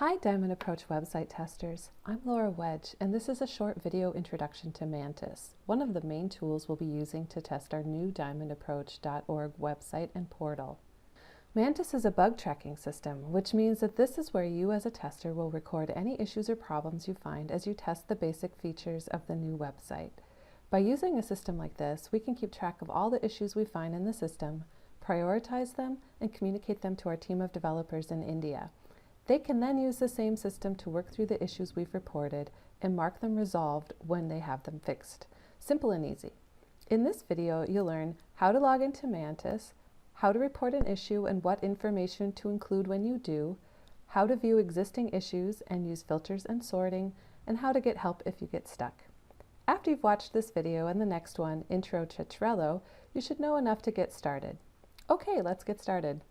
Hi Diamond Approach website testers, I'm Laura Wedge and this is a short video introduction to Mantis, one of the main tools we'll be using to test our new diamondapproach.org website and portal. Mantis is a bug tracking system, which means that this is where you as a tester will record any issues or problems you find as you test the basic features of the new website. By using a system like this, we can keep track of all the issues we find in the system, prioritize them, and communicate them to our team of developers in India. They can then use the same system to work through the issues we've reported and mark them resolved when they have them fixed. Simple and easy. In this video, you'll learn how to log into Mantis, how to report an issue and what information to include when you do, how to view existing issues and use filters and sorting, and how to get help if you get stuck. After you've watched this video and the next one, Intro to Trello, you should know enough to get started. Okay, let's get started.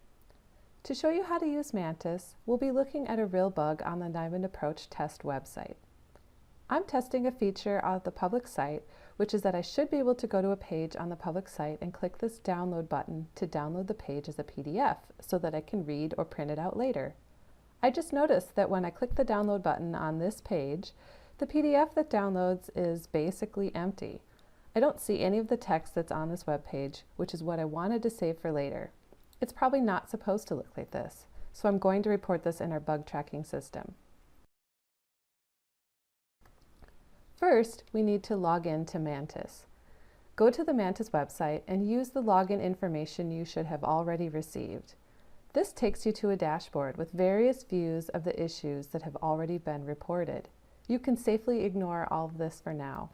To show you how to use Mantis, we'll be looking at a real bug on the Diamond Approach test website. I'm testing a feature on the public site, which is that I should be able to go to a page on the public site and click this download button to download the page as a PDF so that I can read or print it out later. I just noticed that when I click the download button on this page, the PDF that downloads is basically empty. I don't see any of the text that's on this web page, which is what I wanted to save for later. It's probably not supposed to look like this, so I'm going to report this in our bug tracking system. First, we need to log in to Mantis. Go to the Mantis website and use the login information you should have already received. This takes you to a dashboard with various views of the issues that have already been reported. You can safely ignore all of this for now.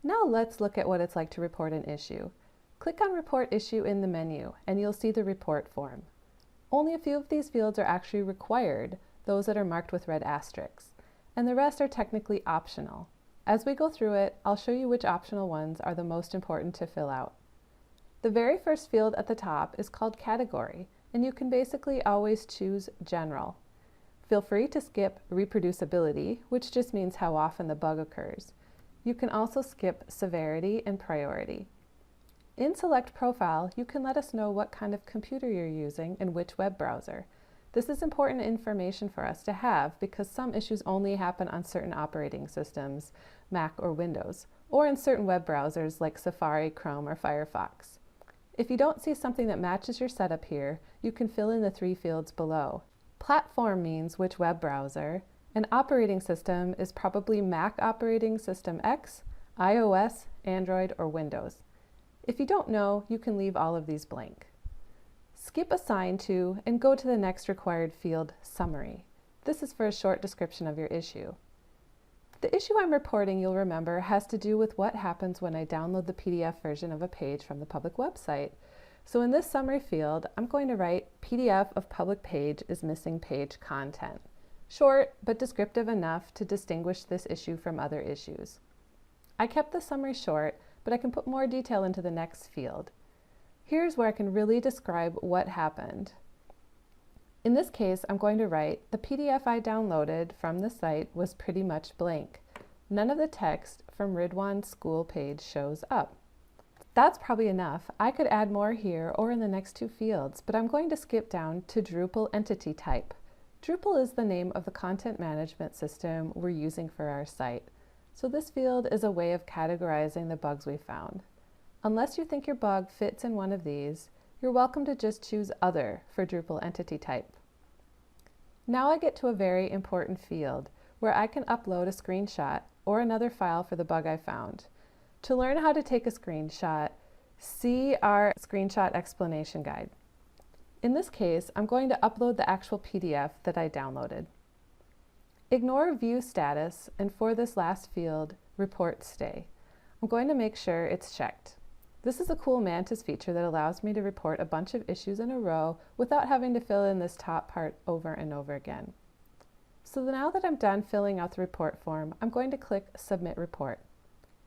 Now let's look at what it's like to report an issue. Click on Report Issue in the menu, and you'll see the report form. Only a few of these fields are actually required, those that are marked with red asterisks, and the rest are technically optional. As we go through it, I'll show you which optional ones are the most important to fill out. The very first field at the top is called Category, and you can basically always choose General. Feel free to skip Reproducibility, which just means how often the bug occurs. You can also skip Severity and Priority. In Select Profile, you can let us know what kind of computer you're using and which web browser. This is important information for us to have because some issues only happen on certain operating systems, Mac or Windows, or in certain web browsers like Safari, Chrome, or Firefox. If you don't see something that matches your setup here, you can fill in the three fields below. Platform means which web browser, and operating system is probably Mac Operating System X, iOS, Android, or Windows. If you don't know, you can leave all of these blank. Skip Assign to and go to the next required field, Summary. This is for a short description of your issue. The issue I'm reporting, you'll remember, has to do with what happens when I download the PDF version of a page from the public website. So in this summary field, I'm going to write PDF of public page is missing page content. Short, but descriptive enough to distinguish this issue from other issues. I kept the summary short, but I can put more detail into the next field. Here's where I can really describe what happened. In this case, I'm going to write, the PDF I downloaded from the site was pretty much blank. None of the text from Ridwan's school page shows up. That's probably enough. I could add more here or in the next two fields, but I'm going to skip down to Drupal entity type. Drupal is the name of the content management system we're using for our site. So this field is a way of categorizing the bugs we found. Unless you think your bug fits in one of these, you're welcome to just choose Other for Drupal entity type. Now I get to a very important field where I can upload a screenshot or another file for the bug I found. To learn how to take a screenshot, see our screenshot explanation guide. In this case, I'm going to upload the actual PDF that I downloaded. Ignore View Status, and for this last field, Report Stay. I'm going to make sure it's checked. This is a cool Mantis feature that allows me to report a bunch of issues in a row without having to fill in this top part over and over again. So now that I'm done filling out the report form, I'm going to click Submit Report.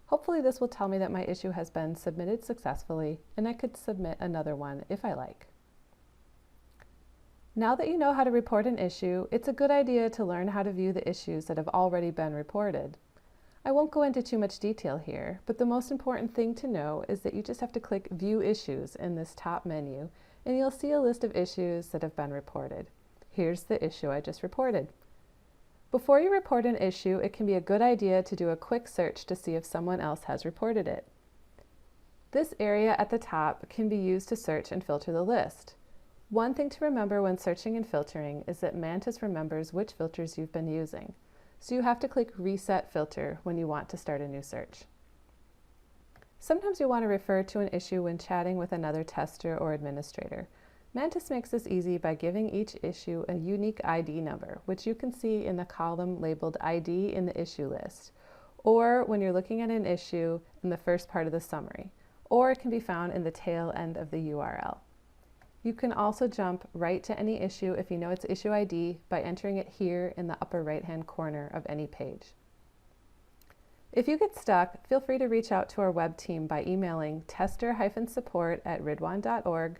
Hopefully this will tell me that my issue has been submitted successfully, and I could submit another one if I like. Now that you know how to report an issue, it's a good idea to learn how to view the issues that have already been reported. I won't go into too much detail here, but the most important thing to know is that you just have to click View Issues in this top menu, and you'll see a list of issues that have been reported. Here's the issue I just reported. Before you report an issue, it can be a good idea to do a quick search to see if someone else has reported it. This area at the top can be used to search and filter the list. One thing to remember when searching and filtering is that Mantis remembers which filters you've been using, so you have to click Reset Filter when you want to start a new search. Sometimes you want to refer to an issue when chatting with another tester or administrator. Mantis makes this easy by giving each issue a unique ID number, which you can see in the column labeled ID in the issue list, or when you're looking at an issue in the first part of the summary, or it can be found in the tail end of the URL. You can also jump right to any issue if you know its issue ID by entering it here in the upper right-hand corner of any page. If you get stuck, feel free to reach out to our web team by emailing tester-support@ridwan.org,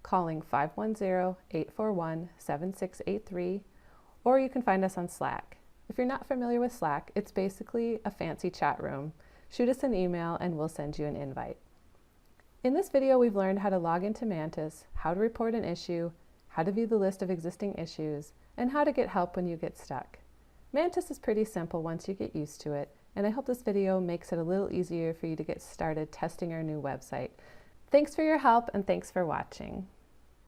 calling 510-841-7683, or you can find us on Slack. If you're not familiar with Slack, it's basically a fancy chat room. Shoot us an email and we'll send you an invite. In this video, we've learned how to log into Mantis, how to report an issue, how to view the list of existing issues, and how to get help when you get stuck. Mantis is pretty simple once you get used to it, and I hope this video makes it a little easier for you to get started testing our new website. Thanks for your help, and thanks for watching.